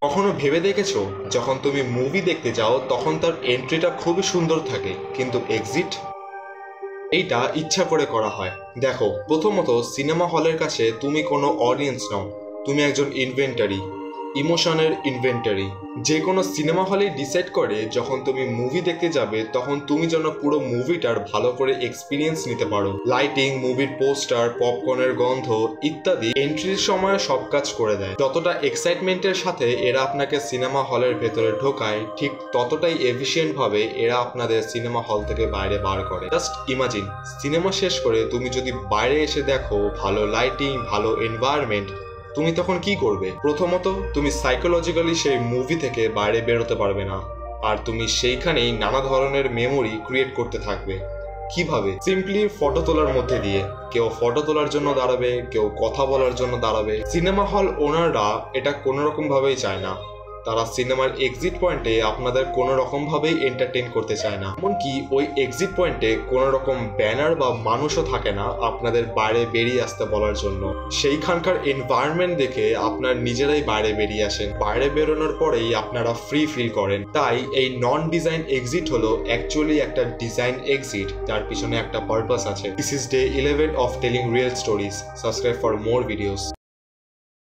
কখনো ভেবে দেখেছো যখন তুমি মুভি দেখতে যাও তখন তার এন্ট্রিটা খুবই সুন্দর থাকে কিন্তু এক্সিট এইটা ইচ্ছা করে করা হয়। দেখো, প্রথমত সিনেমা হলের কাছে তুমি কোনো অডিয়েন্স নও, তুমি একজন ইনভেন্টারি, ইমোশনের ইনভেন্টারি। যে কোনো সিনেমা হলেই ডিসাইড করে যখন তুমি মুভি দেখতে যাবে তখন তুমি যেন পুরো মুভিটার ভালো করে এক্সপিরিয়েন্স নিতে পারো। লাইটিং, মুভির পোস্টার, পপকর্নের গন্ধ ইত্যাদি এন্ট্রির সময় সব কাজ করে দেয়। যতটা এক্সাইটমেন্টের সাথে এরা আপনাকে সিনেমা হলের ভেতরে ঢোকায়, ঠিক ততটাই এফিশিয়েন্ট ভাবে এরা আপনাদের সিনেমা হল থেকে বাইরে বার করে। জাস্ট ইমাজিন, সিনেমা শেষ করে তুমি যদি বাইরে এসে দেখো ভালো লাইটিং, ভালো এনভায়রনমেন্ট, তুমি তখন কি করবে? প্রথমত, তুমি সাইকোলজিক্যালি সেই মুভি থেকে বাইরে বেরোতে পারবে না, আর তুমি সেইখানেই নানা ধরনের মেমোরি ক্রিয়েট করতে থাকবে। কিভাবে? সিম্পলি ফটো তোলার মধ্যে দিয়ে। কেউ ফটো তোলার জন্য দাঁড়াবে, কেউ কথা বলার জন্য দাঁড়াবে। সিনেমা হল ওনাররা এটা কোনো রকম ভাবেই চায় না। তারা সিনেমার এক্সিট পয়েন্টে আপনাদের কোনো রকম ভাবেই এন্টারটেইন করতে চায় না। এমনকি ওই এক্সিট পয়েন্টে কোনো রকম ব্যানার বা মানুষও থাকে না আপনাদের বাইরে বেরিয়ে আসতে বলার জন্য। সেইখানকার এনভায়রনমেন্ট দেখে আপনার নিজেরাই বাইরে বেরিয়ে আসেন। বাইরে বেরোনোর পরেই আপনারা ফ্রি ফিল করেন। তাই এই নন ডিজাইন এক্সিট হলো অ্যাকচুয়ালি একটা ডিজাইন এক্সিট, যার পিছনে একটা পারপাস আছে। This is day 11 of telling real stories. Subscribe for more videos.